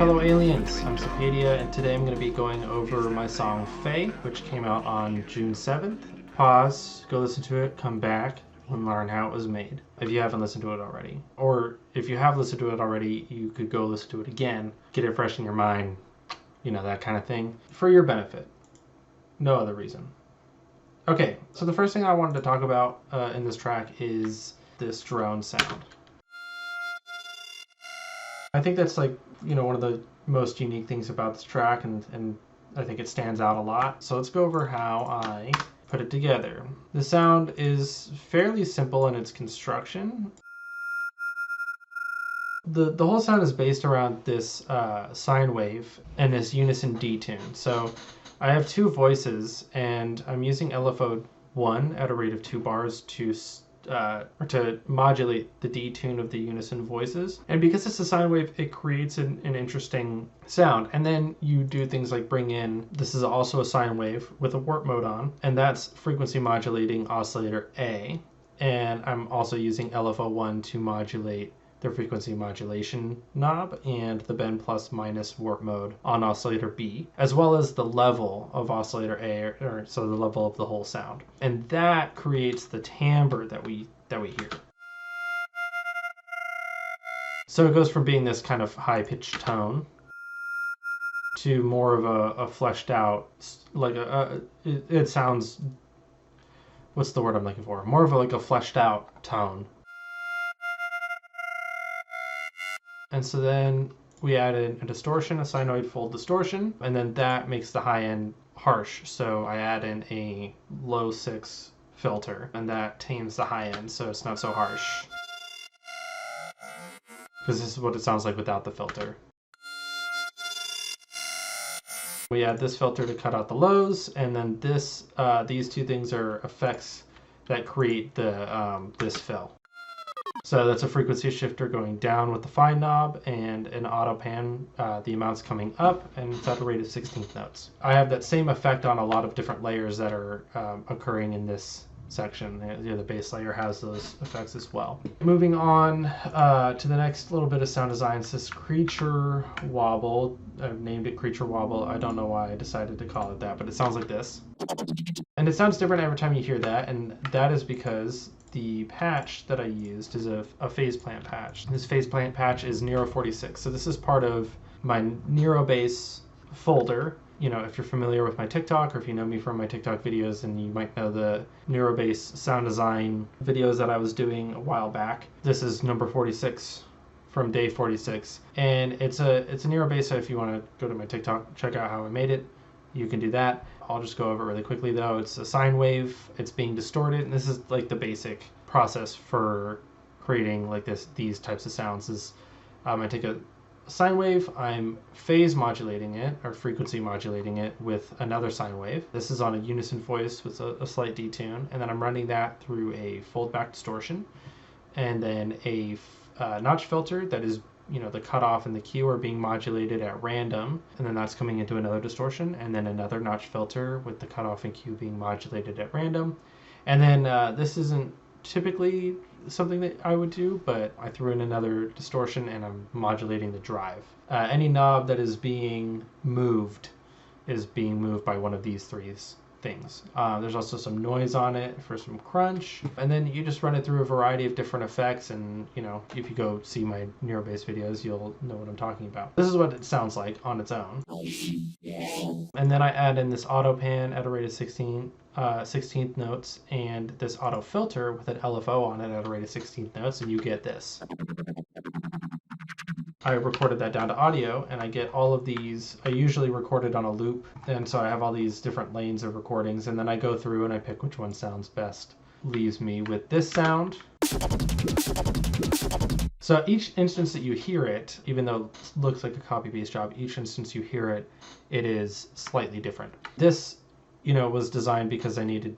fellow aliens, I'm Cipadia, and today I'm going to be going over my song Faye, which came out on June 7th. Pause, go listen to it, come back, and learn how it was made, if you haven't listened to it already. Or if you have listened to it already, you could go listen to it again, get it fresh in your mind, you know, that kind of thing, for your benefit. No other reason. Okay, so the first thing I wanted to talk about in this track is this drone sound. I think that's like, you know, one of the most unique things about this track, and I think it stands out a lot. So let's go over how I put it together. The sound is fairly simple in its construction. The whole sound is based around this sine wave and this unison D tune. So I have two voices, and I'm using LFO 1 at a rate of 2 bars to modulate the D tune of the unison voices. And because it's a sine wave, it creates an interesting sound. And then you do things like bring in, this is also a sine wave with a warp mode on, and that's frequency modulating oscillator A. And I'm also using LFO1 to modulate the frequency modulation knob and the bend plus minus warp mode on oscillator B, as well as the level of oscillator A, or so the level of the whole sound. And that creates the timbre that we hear. So it goes from being this kind of high-pitched tone to more of a fleshed out, like it sounds, what's the word I'm looking for? More of like a fleshed out tone. And so then we added a distortion, a sinoid fold distortion, and then that makes the high end harsh. So I add in a low 6 filter, and that tames the high end so it's not so harsh. Because this is what it sounds like without the filter. We add this filter to cut out the lows, and then this, these two things are effects that create the this fill. So that's a frequency shifter going down with the fine knob, and an auto pan, the amounts coming up, and it's at a rate of 16th notes. I have that same effect on a lot of different layers that are occurring in this section. The bass layer has those effects as well. Moving on to the next little bit of sound design, it's this Creature Wobble. I've named it Creature Wobble. I don't know why I decided to call it that, but it sounds like this. And it sounds different every time you hear that, and that is because the patch that I used is a phase plant patch. This phase plant patch is Nero 46. So this is part of my NeuroBass folder. You know, if you're familiar with my TikTok, or if you know me from my TikTok videos, then you might know the NeuroBass sound design videos that I was doing a while back. This is number 46 from day 46. And it's a NeuroBass, so if you want to go to my TikTok, check out how I made it, you can do that. I'll just go over it really quickly though. It's a sine wave, it's being distorted, and this is like the basic process for creating like these types of sounds is I take a sine wave, I'm phase modulating it, or frequency modulating it with another sine wave. This is on a unison voice with a slight detune, and then I'm running that through a fold back distortion, and then a notch filter that is, you know, the cutoff and the Q are being modulated at random, and then that's coming into another distortion, and then another notch filter with the cutoff and Q being modulated at random. And then this isn't typically something that I would do, but I threw in another distortion and I'm modulating the drive. Any knob that is being moved by one of these three things. There's also some noise on it for some crunch, and then you just run it through a variety of different effects, and you know, if you go see my NeuroBass videos, you'll know what I'm talking about. This is what it sounds like on its own. And then I add in this auto pan at a rate of 16th notes, and this auto filter with an LFO on it at a rate of 16th notes, and you get this. I recorded that down to audio, and I get all of these. I usually record it on a loop, and so I have all these different lanes of recordings, and then I go through and I pick which one sounds best. Leaves me with this sound. So each instance that you hear it, even though it looks like a copy paste job, each instance you hear it, it is slightly different. This, you know, was designed because I needed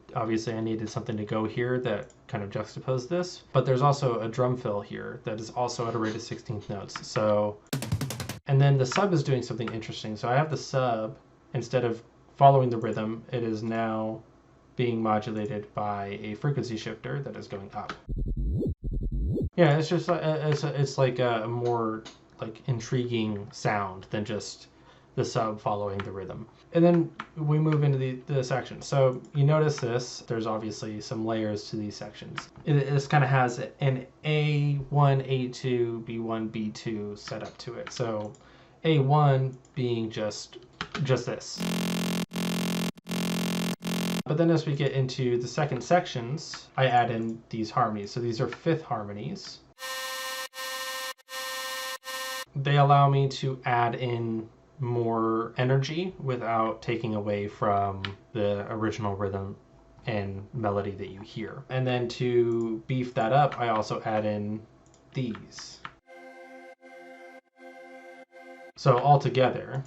something to go here that kind of juxtaposed this, but there's also a drum fill here that is also at a rate of 16th notes. So, and then the sub is doing something interesting. So I have the sub, instead of following the rhythm, it is now being modulated by a frequency shifter that is going up. Yeah, it's just it's like a more like intriguing sound than just the sub following the rhythm. And then we move into the section. So you notice this, there's obviously some layers to these sections. This kind of has an A1, A2, B1, B2 set up to it. So A1 being just this. But then as we get into the second sections, I add in these harmonies. So these are fifth harmonies. They allow me to add in more energy without taking away from the original rhythm and melody that you hear. And then to beef that up, I also add in these. So all together,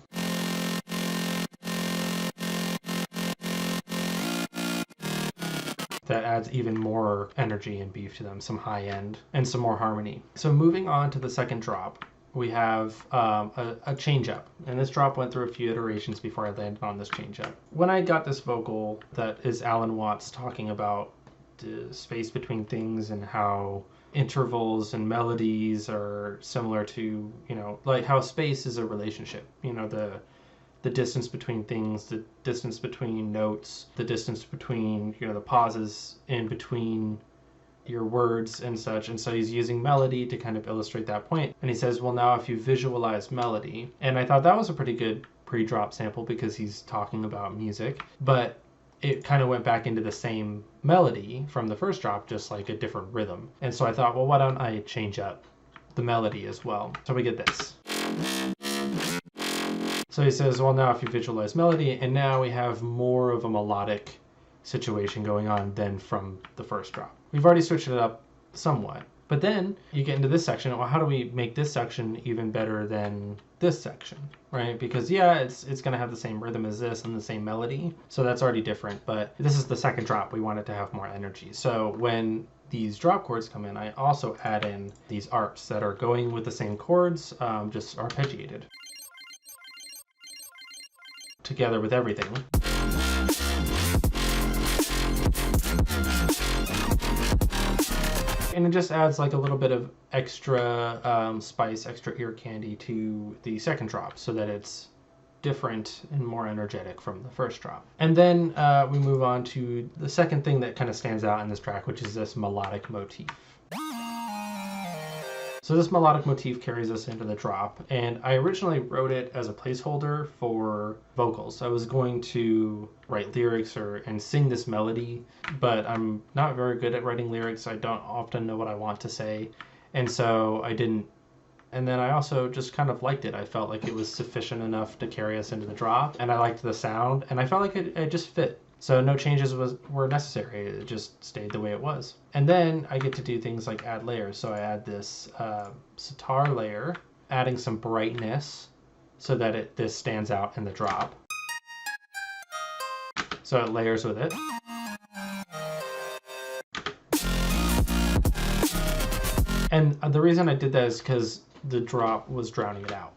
that adds even more energy and beef to them, some high end and some more harmony. So moving on to the second drop, we have a change up, and this drop went through a few iterations before I landed on this change up. When I got this vocal that is Alan Watts talking about the space between things and how intervals and melodies are similar to, you know, like how space is a relationship, you know, the distance between things, the distance between notes, the distance between, you know, the pauses in between your words and such. And so he's using melody to kind of illustrate that point. And he says, well, now if you visualize melody, and I thought that was a pretty good pre-drop sample because he's talking about music, but it kind of went back into the same melody from the first drop, just like a different rhythm. And so I thought, well, why don't I change up the melody as well? So we get this. So he says, well, now if you visualize melody, and now we have more of a melodic situation going on than from the first drop. We've already switched it up somewhat. But then you get into this section. Well, how do we make this section even better than this section, right? Because yeah, it's going to have the same rhythm as this and the same melody. So that's already different. But this is the second drop. We want it to have more energy. So when these drop chords come in, I also add in these arps that are going with the same chords, just arpeggiated together with everything. And it just adds like a little bit of extra spice, extra ear candy to the second drop so that it's different and more energetic from the first drop. And then we move on to the second thing that kind of stands out in this track, which is this melodic motif. So this melodic motif carries us into the drop, and I originally wrote it as a placeholder for vocals. I was going to write lyrics and sing this melody, but I'm not very good at writing lyrics. I don't often know what I want to say, and so I didn't. And then I also just kind of liked it. I felt like it was sufficient enough to carry us into the drop, and I liked the sound, and I felt like it just fit. So no changes were necessary. It just stayed the way it was. And then I get to do things like add layers. So I add this sitar layer, adding some brightness so that this stands out in the drop. So it layers with it. And the reason I did that is because the drop was drowning it out.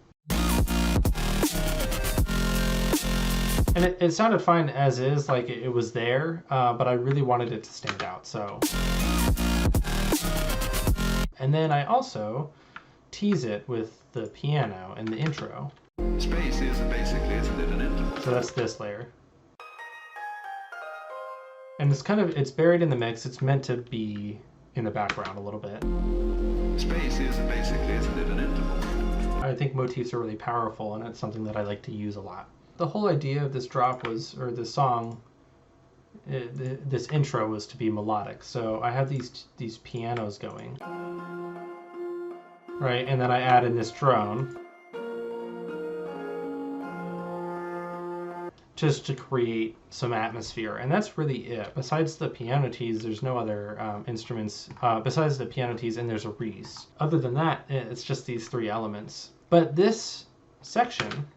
And it sounded fine as is, like it was there, but I really wanted it to stand out, so. And then I also tease it with the piano in the intro. Space is basically, isn't it, an interval? So that's this layer. And it's buried in the mix. It's meant to be in the background a little bit. Space is basically, isn't it, an interval? I think motifs are really powerful, and it's something that I like to use a lot. The whole idea of this drop was, or this song, this intro was to be melodic. So I have these pianos going, right? And then I add in this drone just to create some atmosphere. And that's really it. Besides the piano tees, there's no other instruments besides the piano tees, and there's a reese. Other than that, it's just these three elements. But this section,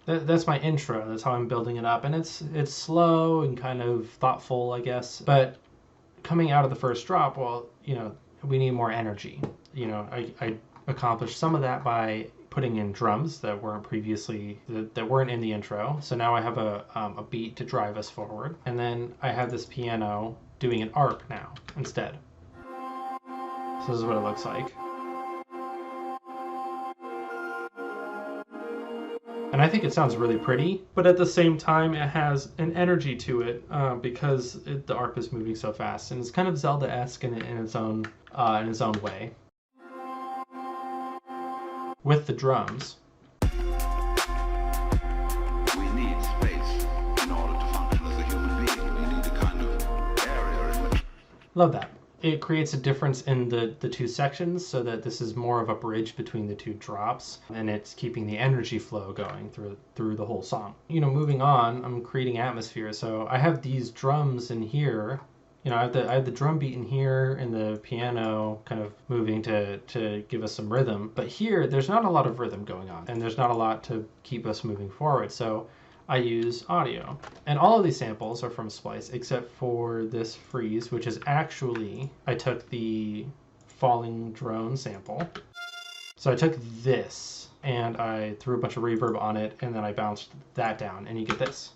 that's my intro. That's how I'm building it up, and it's slow and kind of thoughtful, I guess. But coming out of the first drop, well, you know, we need more energy. You know, I accomplished some of that by putting in drums that weren't previously that weren't in the intro. So now I have a beat to drive us forward, and then I have this piano doing an arp now instead. So this is what it looks like. And I think it sounds really pretty, but at the same time, it has an energy to it because the ARP is moving so fast, and it's kind of Zelda-esque in its own way. With the drums, We need space in order to function as a human being. We need a kind of area in which love that. It creates a difference in the two sections so that this is more of a bridge between the two drops, and it's keeping the energy flow going through the whole song. You know, moving on, I'm creating atmosphere. So I have these drums in here. You know, I have the drum beat in here and the piano kind of moving to give us some rhythm. But here, there's not a lot of rhythm going on, and there's not a lot to keep us moving forward. So I use audio. And all of these samples are from Splice, except for this freeze, which is actually, I took the falling drone sample. So I took this, and I threw a bunch of reverb on it, and then I bounced that down, and you get this.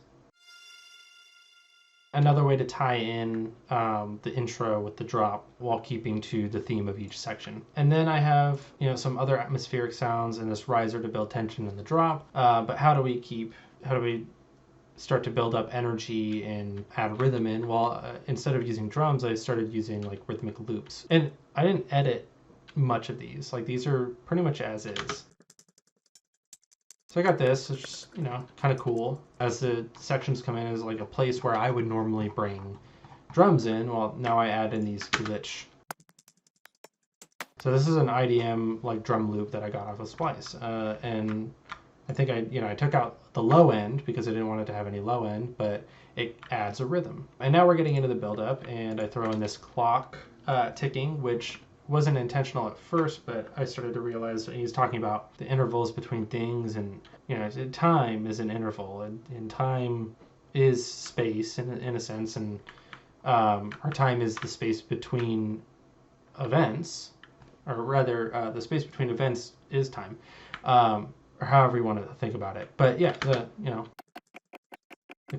Another way to tie in the intro with the drop while keeping to the theme of each section. And then I have, you know, some other atmospheric sounds and this riser to build tension in the drop. But how do we start to build up energy and add rhythm in? Well, instead of using drums, I started using like rhythmic loops. And I didn't edit much of these. Like these are pretty much as is. So I got this, it's just, you know, kind of cool. As the sections come in as like a place where I would normally bring drums in, well, now I add in these glitch. So this is an IDM like drum loop that I got off of Splice. And I think I took out the low end because I didn't want it to have any low end, but it adds a rhythm. And now we're getting into the buildup, and I throw in this clock ticking, which wasn't intentional at first, but I started to realize he's talking about the intervals between things, and you know, time is an interval, and time is space in a sense, and our time is the space between events, or rather, the space between events is time, or however you want to think about it. But yeah, the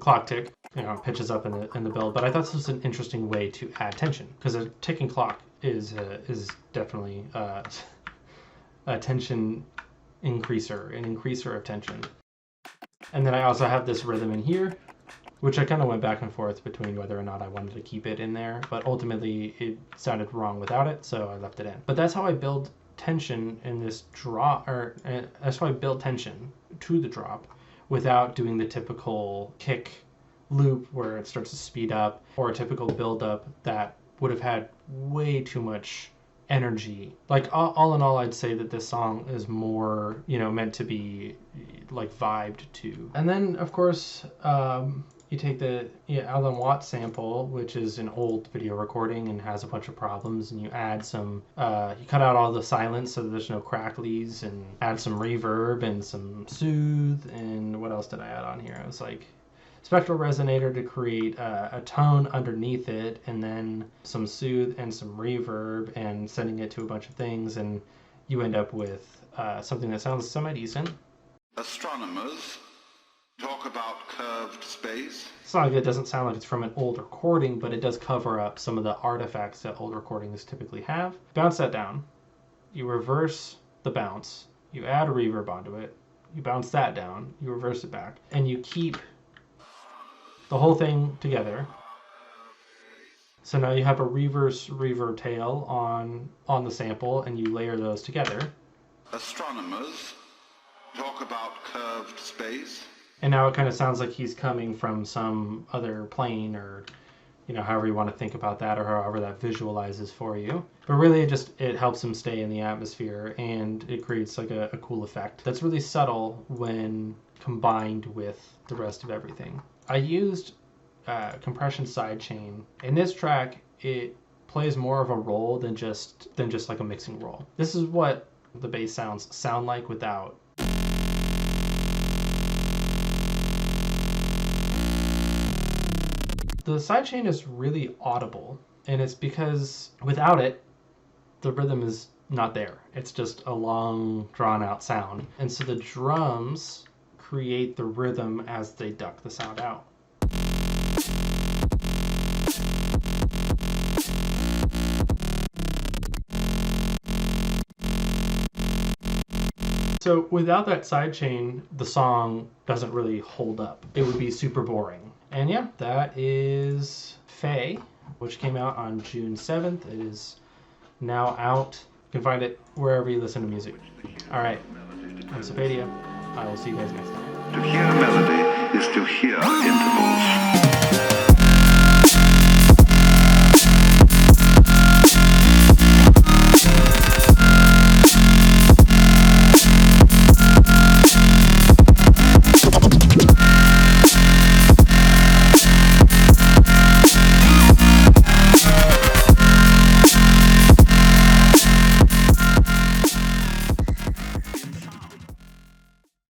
clock tick, you know, pitches up in the build. But I thought this was an interesting way to add tension, because a ticking clock is definitely a tension increaser, an increaser of tension. And then I also have this rhythm in here, which I kind of went back and forth between whether or not I wanted to keep it in there, but ultimately it sounded wrong without it, so I left it in. But that's how I build tension in this drop, or that's how I build tension to the drop without doing the typical kick loop where it starts to speed up, or a typical build up that would have had way too much energy. Like all in all, I'd say that this song is more, you know, meant to be like vibed to. And then of course, you take the Alan Watts sample, which is an old video recording and has a bunch of problems, and you add some, you cut out all the silence so that there's no cracklies, and add some reverb and some soothe, and what else did I add on here? I was like, spectral resonator to create a tone underneath it, and then some soothe and some reverb, and sending it to a bunch of things, and you end up with something that sounds semi-decent. astronomers talk about curved space. It's not like it doesn't sound like it's from an old recording, but it does cover up some of the artifacts that old recordings typically have. Bounce that down. You reverse the bounce. You add a reverb onto it. You bounce that down. You reverse it back. And you keep the whole thing together. So now you have a reverse reverb tail on the sample, and you layer those together. Astronomers talk about curved space. And now it kind of sounds like he's coming from some other plane, or, you know, however you want to think about that, or however that visualizes for you. But really it helps him stay in the atmosphere, and it creates like a cool effect that's really subtle when combined with the rest of everything. I used compression sidechain. In this track, it plays more of a role than just like a mixing role. This is what the bass sounds sound like without. The sidechain is really audible, and it's because without it, the rhythm is not there. It's just a long, drawn-out sound. And so the drums create the rhythm as they duck the sound out. So without that sidechain, the song doesn't really hold up. It would be super boring. And yeah, that is Faye, which came out on June 7th. It is now out. You can find it wherever you listen to music. All right, I'm Sapadia. I will see you guys next time. To hear melody is to hear intervals.